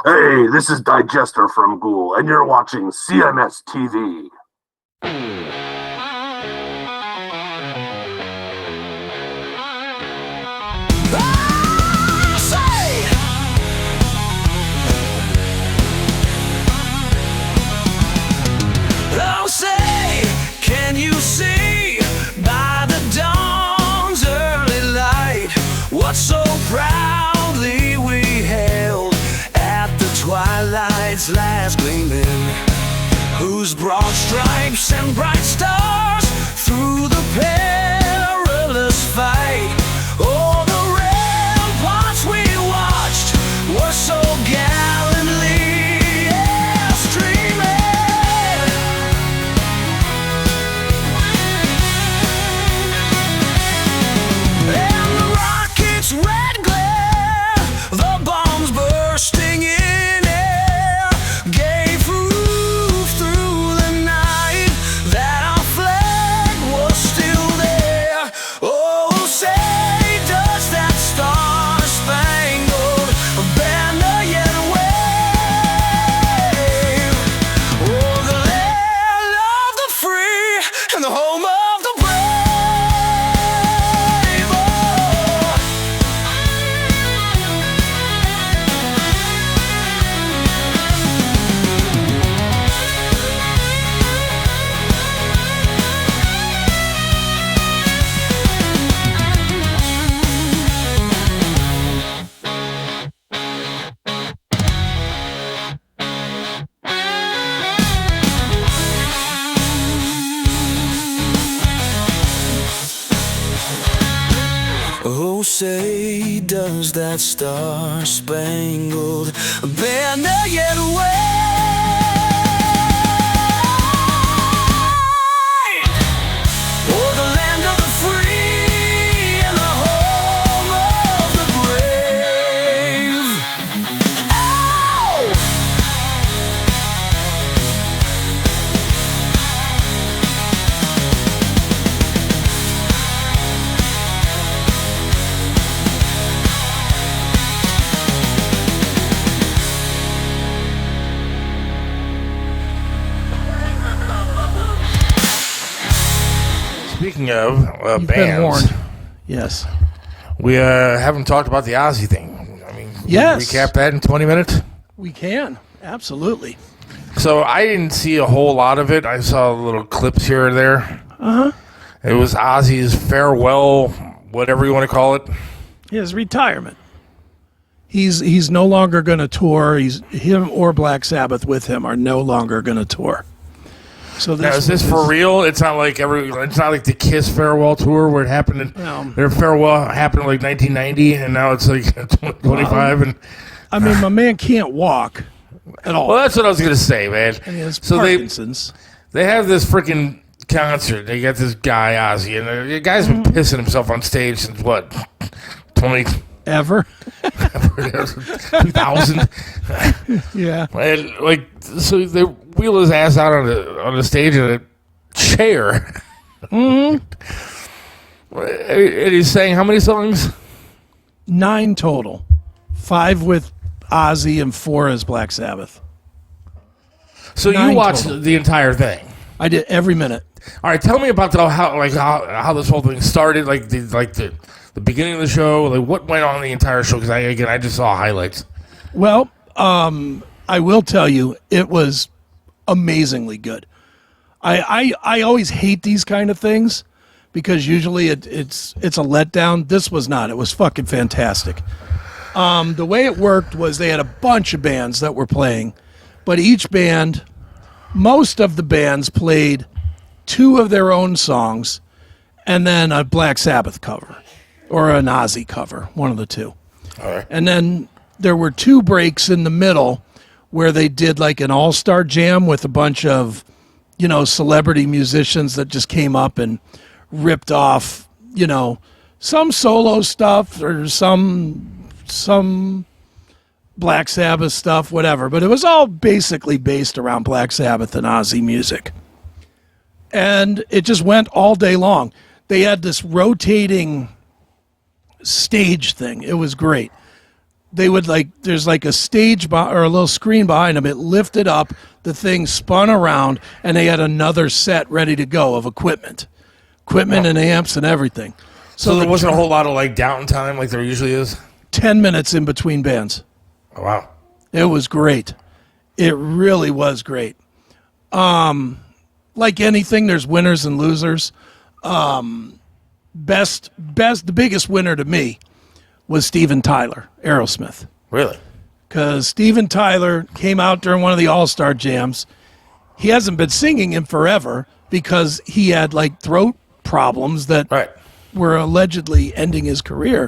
Hey, this is Digester from Ghoul, and you're watching CMS TV. Oh, say, can you see by the dawn's early light what so proudly we held at the twilight's last gleaming, whose broad stripes and bright stars through the perilous fight, oh, the ramparts we watched were so gallantly streaming. And the rocket's red glare, the bombs bursting in air, gave proof through the night that our flag was still there. Oh, say, does that star-spangled banner yet wave? Oh, the land of the free and the home of the brave. Oh, say, does that star-spangled banner yet wave? Oh, the land of the free and the home of the brave. Ow! Speaking of You've been bands, warned. Yes. we haven't talked about the Ozzy thing. I mean, Yes. recap that in 20 minutes. We can. Absolutely. So I didn't see a whole lot of it. I saw little clips here or there. It was Ozzy's farewell, whatever you want to call it. His retirement. He's no longer going to tour. Him or Black Sabbath with him are no longer going to tour. So Now, is was this for his- real? It's not like it's not like the Kiss farewell tour where it happened. No. Their farewell happened in like 1990, and now it's like 2025. And I mean, my man can't walk at all. well, that's what I was gonna say, man. And he has So Parkinson's. they have this freaking concert. They got this guy Ozzy, and the guy's been pissing himself on stage since what 20 Ever? 2000. Yeah. And like, so they wheel his ass out on the stage in a chair. And he's saying how many songs? 9 total. 5 with Ozzy and 4 as Black Sabbath. So 9 you watched total. the entire thing. I did every minute. All right, tell me about how this whole thing started, like the beginning of the show, like what went on the entire show. Because I just saw highlights. Well, I will tell you, it was amazingly good. I always hate these kind of things because usually it's a letdown. This was not. It was fucking fantastic. The way it worked was they had a bunch of bands that were playing, but most of the bands played 2 of their own songs and then a Black Sabbath cover or an Ozzy cover, one of the 2. All right. And then there were 2 breaks in the middle where they did like an all-star jam with a bunch of, celebrity musicians that just came up and ripped off, some solo stuff or some Black Sabbath stuff, whatever. But it was all basically based around Black Sabbath and Ozzy music. And it just went all day long. They had this rotating stage thing. It was great. they would there's like a stage or a little screen behind them. It lifted up, the thing spun around, and they had another set ready to go of equipment and amps and everything. So there wasn't a whole lot of downtime like there usually is? 10 minutes in between bands. Oh, wow. It was great. It really was great. Like anything, there's winners and losers. The biggest winner to me was Steven Tyler, Aerosmith. Really? Because Steven Tyler came out during one of the All-Star Jams. He hasn't been singing in forever because he had throat problems that were allegedly ending his career.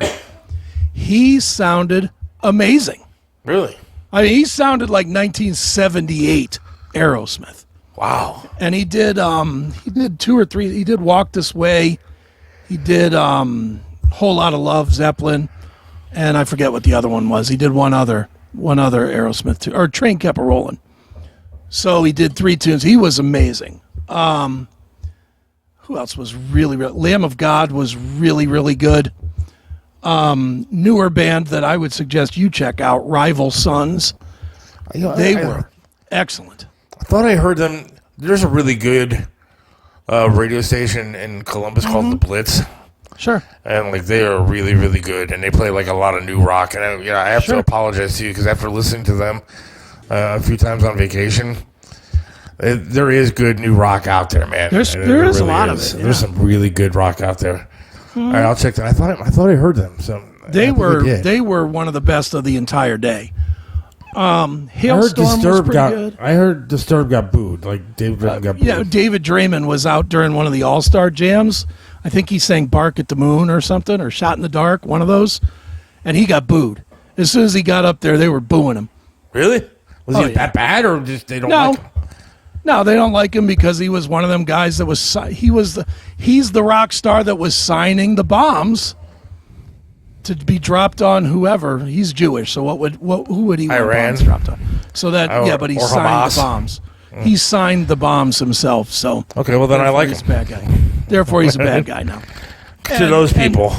He sounded amazing. Really? I mean, he sounded like 1978 Aerosmith. Wow. And he did 2 or 3. He did Walk This Way. He did Whole Lot of Love, Zeppelin, and I forget what the other one was. He did one other Aerosmith too, or Train Kept a Rolling. So he did 3 tunes. He was amazing. Who else was really Lamb of God was really, really good. Newer band that I would suggest you check out, Rival Sons. They were excellent. I thought I heard them. There's a really good radio station in Columbus called The Blitz. Sure. And they are really, really good, and they play a lot of new rock. And I have to apologize to you because after listening to them a few times on vacation, there is good new rock out there, man. There is really a lot of it. Yeah. There's some really good rock out there. All right, I'll check that. I thought I heard them. So they were one of the best of the entire day. Hailstorm was pretty good. I heard Disturbed got booed. David Draymond got booed. Yeah, David Draymond was out during one of the All-Star Jams. I think he sang Bark at the Moon or something, or Shot in the Dark, one of those. And he got booed. As soon as he got up there, they were booing him. Really? Was he that bad, or just they don't like him? No, they don't like him because he was one of them guys that was he's the rock star that was signing the bombs to be dropped on whoever. He's Jewish, so who would he want Iran bombs dropped on? So that but he signed Hamas. the bombs. He signed the bombs himself. So okay, well then I like him. He's a bad guy. Therefore, he's a bad guy now. To those people.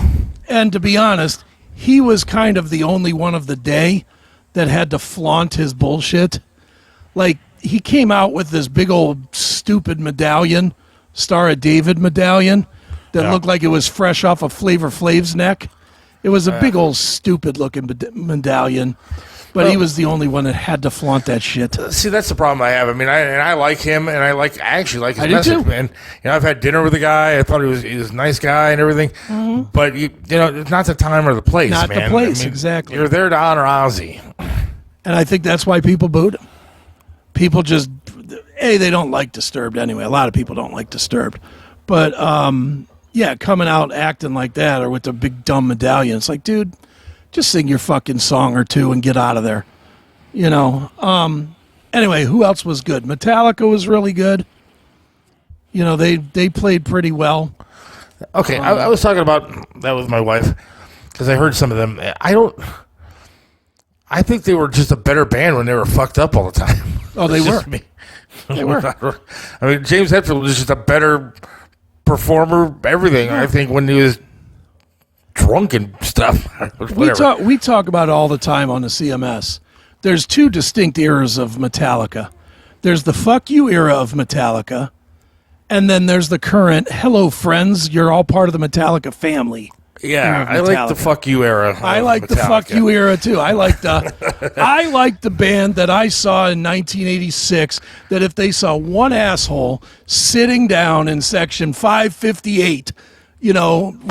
And to be honest, he was kind of the only one of the day that had to flaunt his bullshit. He came out with this big old stupid medallion, Star of David medallion, that looked like it was fresh off of Flavor Flav's neck. It was a big old stupid looking medallion, but he was the only one that had to flaunt that shit. See, that's the problem I have. I mean, I like him, and I actually like his message, too. man. I've had dinner with the guy. I thought he was a nice guy and everything. Mm-hmm. But it's not the time or the place, not man. the place, exactly. You're there to honor Ozzy, and I think that's why people booed him. People just, they don't like Disturbed anyway. A lot of people don't like Disturbed. But, coming out acting like that or with the big dumb medallion, it's like, dude, just sing your fucking song or two and get out of there. Anyway, who else was good? Metallica was really good. They played pretty well. Okay, I was talking about that with my wife because I heard some of them. I think they were just a better band when they were fucked up all the time. Oh, they were. They were. I mean, James Hetfield was just a better performer, everything. I think when he was drunk and stuff. We talk about it all the time on the CMS. There's 2 distinct eras of Metallica. There's the fuck you era of Metallica, and then there's the current hello friends, you're all part of the Metallica family. Yeah, I like the fuck you era. I like the fuck you era too. I like the band that I saw in 1986. That if they saw one asshole sitting down in section 558,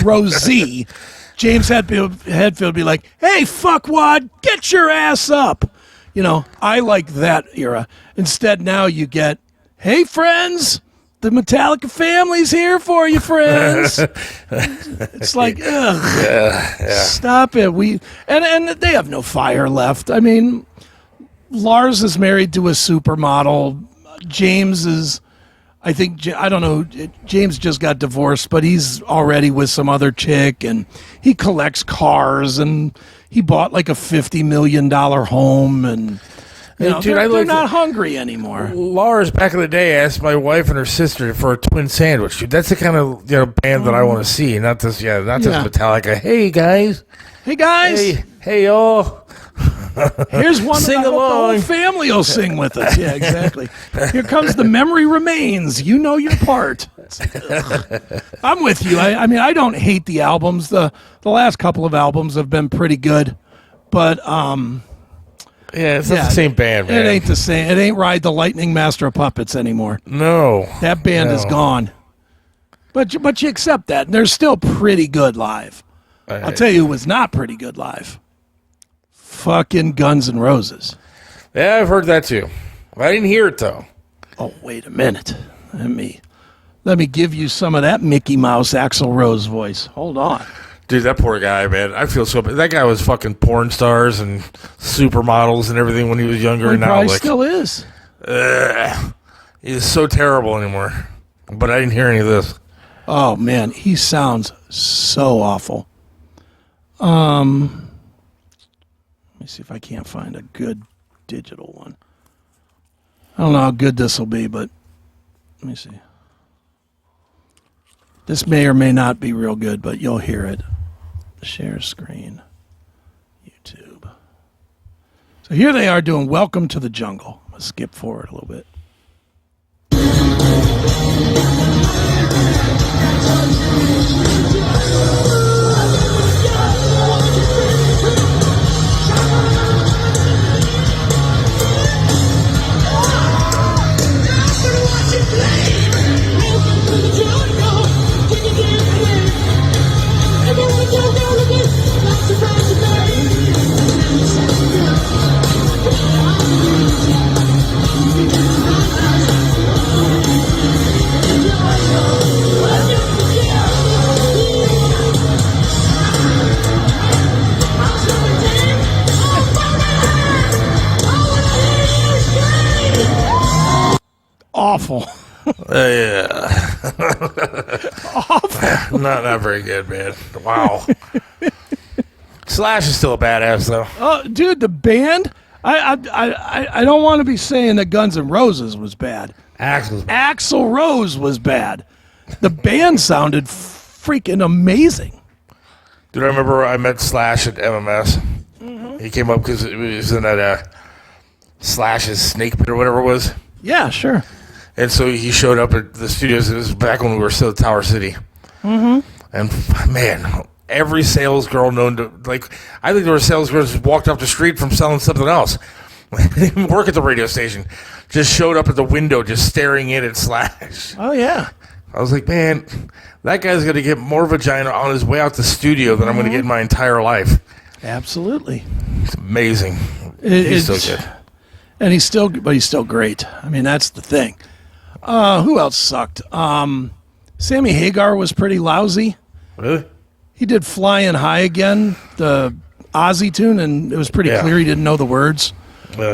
row Z, James Hetfield would be like, "Hey, fuckwad, get your ass up." I like that era. Instead, now you get, "Hey, friends. The Metallica family's here for you, friends." It's like, ugh, stop it. And they have no fire left. I mean, Lars is married to a supermodel. James is, I don't know, James just got divorced, but he's already with some other chick, and he collects cars, and he bought a $50 million home, and dude, they're not hungry anymore. Lars back in the day asked my wife and her sister for a twin sandwich. Dude, that's the kind of band that I want to see. Not this Metallica. Hey guys. Hey guys. Hey y'all. Here's one Sing that I hope the along. whole family will sing with us. Yeah, exactly. Here comes The Memory Remains. You know your part. It's like, ugh. I'm with you. I mean, I don't hate the albums. The last couple of albums have been pretty good, but Yeah, it's not the same band, man. it ain't the same. It ain't Ride the Lightning Master of Puppets anymore. No. That band is gone. But you accept that, and they're still pretty good live. I'll tell you who was not pretty good live. Fucking Guns N' Roses. Yeah, I've heard that too. I didn't hear it though. Oh, wait a minute. Let me give you some of that Mickey Mouse Axl Rose voice. Hold on. Dude, that poor guy, man. I feel so bad. That guy was fucking porn stars and supermodels and everything when he was younger. He And now, probably like, still is. he's so terrible anymore. But I didn't hear any of this. Oh, man. He sounds so awful. Let me see if I can't find a good digital one. I don't know how good this will be, but let me see. This may or may not be real good, but you'll hear it. Share screen. YouTube. So here they are doing Welcome to the Jungle. I'm going to skip forward a little bit. Awful. Yeah. Awful. Not very good, man. Wow. Slash is still a badass, though. Oh, dude, the band. I don't want to be saying that Guns N' Roses was bad. Axl Rose was bad. The band sounded freaking amazing. Dude, I remember I met Slash at MMS. He came up because it was in that Slash's Snake Pit or whatever it was. Yeah, sure. And so he showed up at the studios. It was back when we were still at Tower City. And man, every sales girl known to, like, I think there were sales girls who walked up the street from selling something else. They didn't even work at the radio station. Just showed up at the window, just staring in at Slash. Oh, yeah. I was like, man, that guy's going to get more vagina on his way out the studio than I'm going to get in my entire life. Absolutely. It's amazing. He's so good. And he's still great. I mean, that's the thing. Who else sucked? Sammy Hagar was pretty lousy. Really? He did Flying High Again, the Ozzy tune, and it was pretty clear he didn't know the words.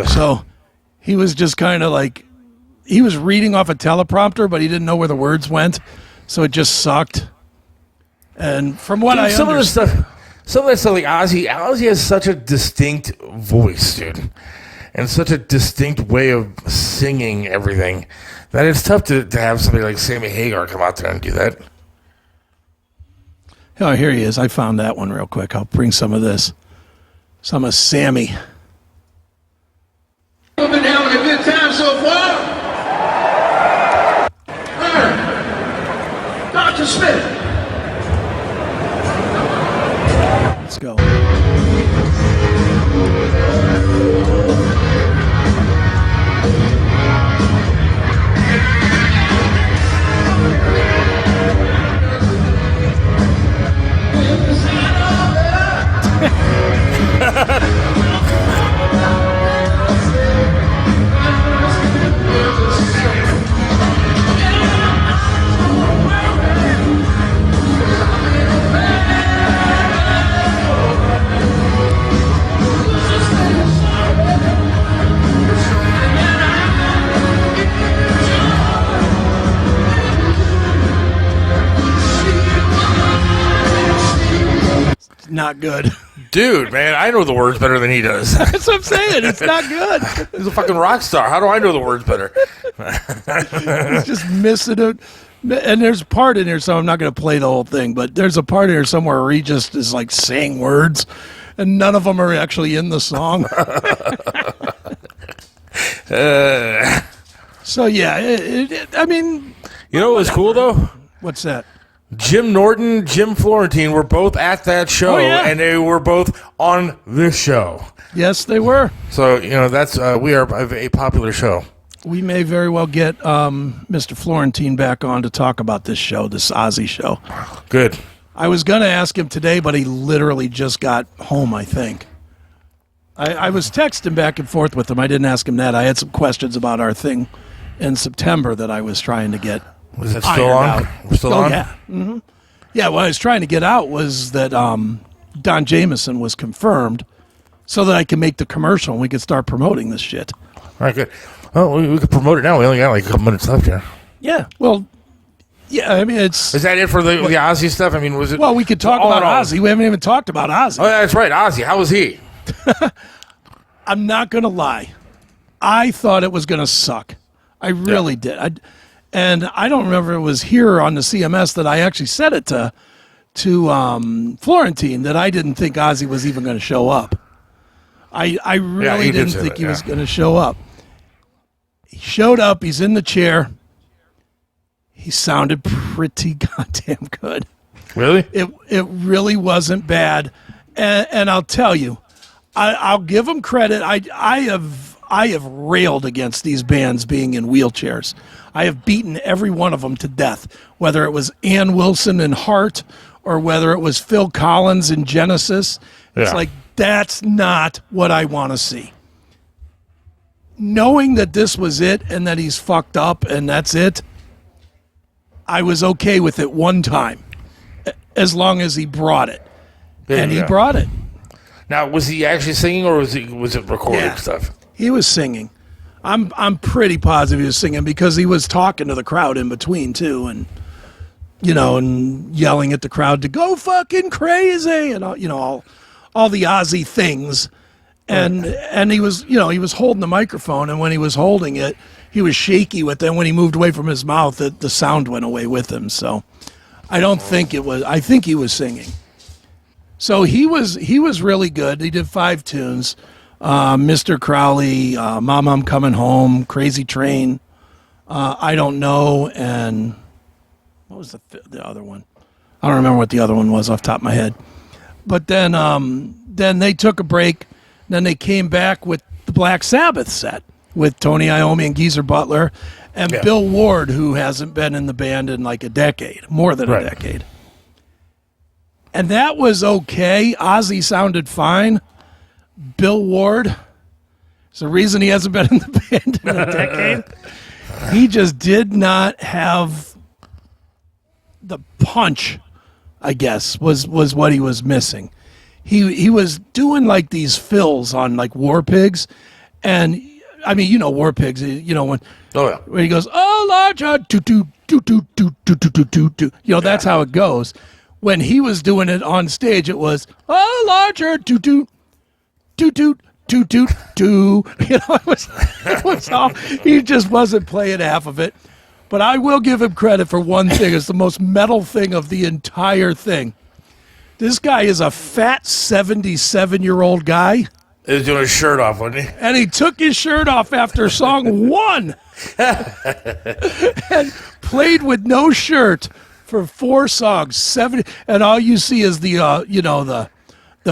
So he was just kind of like, he was reading off a teleprompter, but he didn't know where the words went. So it just sucked. And from what I some understand, of that stuff like Ozzy has such a distinct voice, dude, and such a distinct way of singing everything that it's tough to have somebody like Sammy Hagar come out there and do that. oh, here he is. I found that one real quick. I'll bring some of this. Some of Sammy. We've been having a good time so far. Dr. Smith. Let's go. Not good. Dude, man, I know the words better than he does. That's what I'm saying. It's not good. He's a fucking rock star. How do I know the words better? He's just missing it. And there's a part in here, so I'm not going to play the whole thing, but there's a part in here somewhere where he just is like saying words, and none of them are actually in the song. So yeah, I mean, You know what was cool though? what's that? Jim Norton, Jim Florentine were both at that show, Oh, yeah. and they were both on this show. Yes, they were. So that's we are a popular show. We may very well get Mr. Florentine back on to talk about this show, this Ozzy show. Good. I was going to ask him today, but he literally just got home, I think. I was texting back and forth with him. I didn't ask him that. I had some questions about our thing in September that I was trying to get Was it still on? ironed out. We're still on? Yeah. Mm-hmm. Yeah, what I was trying to get out was that Don Jameson was confirmed so that I can make the commercial and we could start promoting this shit. All right, good. Oh, we could promote it now. We only got like a couple minutes left here. Yeah. Well, yeah, I mean, it's... Is that it for the Ozzy stuff? I mean, was it... Well, we could talk all about in all- Ozzy. We haven't even talked about Ozzy. Oh, that's right. Ozzy. How was he? I'm not going to lie. I thought it was going to suck. I really did. And I don't remember if it was here on the CMS that I actually said it to Florentine that I didn't think Ozzy was even going to show up. I really he did didn't say think that, he was yeah. going to show up. He showed up. He's in the chair. He sounded pretty goddamn good. Really? It really wasn't bad, and I'll tell you, I'll give him credit. I have railed against these bands being in wheelchairs. I have beaten every one of them to death, whether it was Ann Wilson in Heart or whether it was Phil Collins in Genesis. It's Yeah. like, that's not what I want to see. Knowing that this was it and that he's fucked up and that's it, I was okay with it one time, as long as he brought it. And he brought it. Now, was he actually singing or was it recorded Yeah. stuff? He was singing. I'm pretty positive he was singing because he was talking to the crowd in between too, and and yelling at the crowd to go fucking crazy and all the Ozzy things. And he was he was holding the microphone, and when he was holding it, he was shaky with it. When he moved away from his mouth, the sound went away with him. So I don't think it was. I think he was singing. So he was really good. He did 5 tunes. Mr. Crowley, Mom, I'm Coming Home, Crazy Train, I Don't Know, and what was the other one? I don't remember what the other one was off the top of my head. But then they took a break. Then they came back with the Black Sabbath set with Tony Iommi and Geezer Butler and Bill Ward, who hasn't been in the band in like a decade, more than a decade. And that was okay. Ozzy sounded fine. Bill Ward, it's the reason he hasn't been in the band in a decade. He just did not have the punch, I guess, was what he was missing. He was doing like these fills on like War Pigs, and I mean, War Pigs, when he goes, oh larger, do do do do do do do do do, that's how it goes. When he was doing it on stage, it was oh larger, do do do do do do do. It was all, he just wasn't playing half of it. But I will give him credit for one thing. It's the most metal thing of the entire thing. This guy is a fat 77-year-old guy. He was doing his shirt off, wasn't he? And he took his shirt off after song 1. And played with no shirt for 4 songs. 70, and all you see is the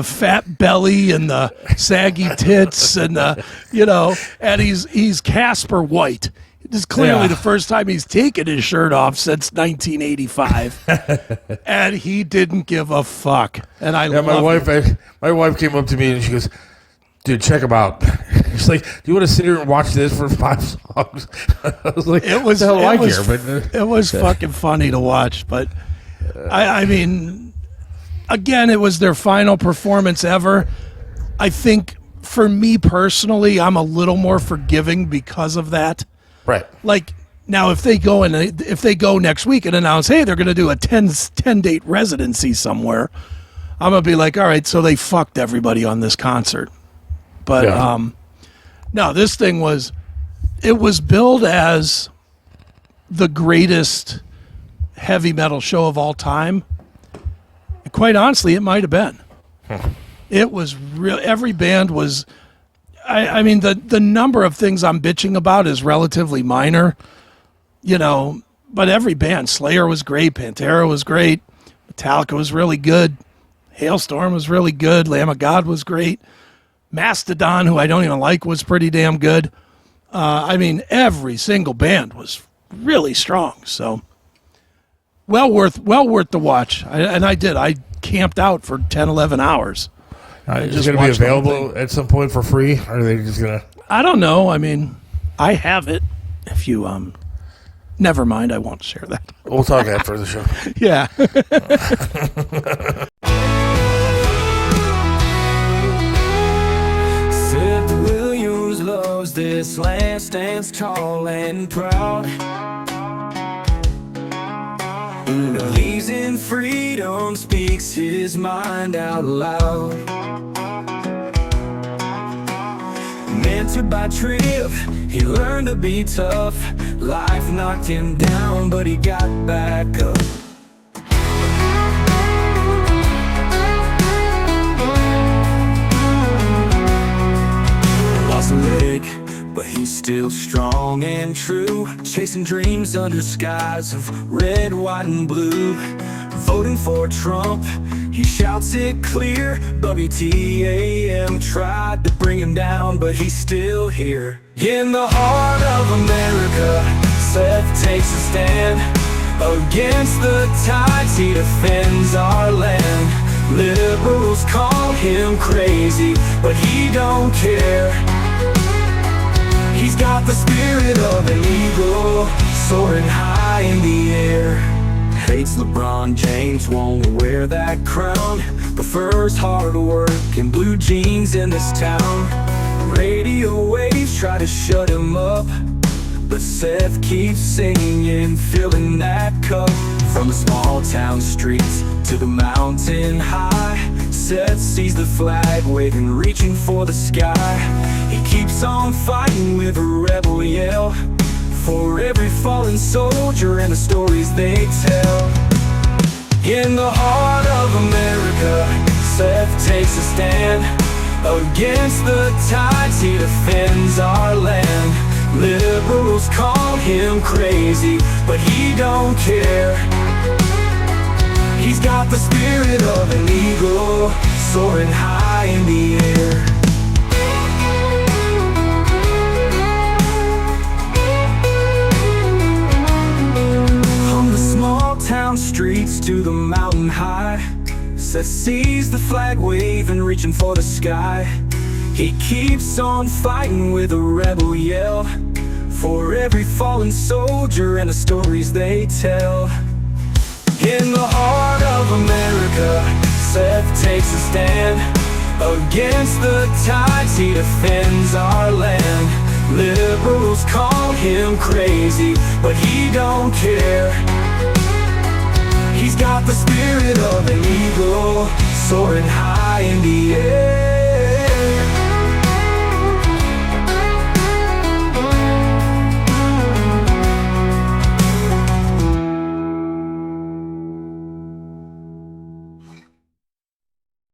fat belly and the saggy tits and and he's Casper White. This is clearly the first time he's taken his shirt off since 1985, and he didn't give a fuck. And my wife came up to me and she goes, "Dude, check him out." She's like, "Do you want to sit here and watch this for 5 songs?" I was like, It was it was fucking funny to watch, but I mean, again, it was their final performance ever. I think for me personally, I'm a little more forgiving because of that. Right. Like now, if they go next week and announce, hey, they're going to do a 10-date residency somewhere, I'm gonna be like, all right, so they fucked everybody on this concert. But no, this thing was billed as the greatest heavy metal show of all time. And quite honestly, it might have been. It was real. Every band was. I mean, the number of things I'm bitching about is relatively minor, but every band, Slayer was great, Pantera was great, Metallica was really good, Hailstorm was really good, Lamb of God was great, Mastodon, who I don't even like, was pretty damn good. I mean, every single band was really strong, so well worth the watch. I did. I camped out for 10, 11 hours. Is it going to be available at some point for free? Or are they just going to... I don't know. I mean, I have it. If you, never mind. I won't share that. We'll talk after the show. Yeah. Seth Williams loves this land, stands tall and proud. Believes in freedom, speaks his mind out loud. Mentored by Trip, he learned to be tough. Life knocked him down, but he got back up. Lost a leg, but he's still strong and true, chasing dreams under skies of red, white, and blue. Voting for Trump, he shouts it clear. WTAM tried to bring him down, but he's still here. In the heart of America, Seth takes a stand. Against the tides, he defends our land. Liberals call him crazy, but he don't care. He's got the spirit of an eagle, soaring high in the air. Hates LeBron James, won't wear that crown. Prefers hard work and blue jeans in this town. Radio waves try to shut him up, but Seth keeps singing, filling that cup. From the small town streets to the mountain high, Seth sees the flag waving, reaching for the sky. He keeps on fighting with a rebel yell, for every fallen soldier and the stories they tell. In the heart of America, Seth takes a stand. Against the tides, he defends our land. Liberals call him crazy, but he don't care. He's got the spirit of an eagle, soaring high in the air. From the small town streets to the mountain high, Seth sees the flag waving, reaching for the sky. He keeps on fighting with a rebel yell, for every fallen soldier and the stories they tell. In the heart of America, Seth takes a stand. Against the tides, he defends our land. Liberals call him crazy, but he don't care. He's got the spirit of an eagle, soaring high in the air.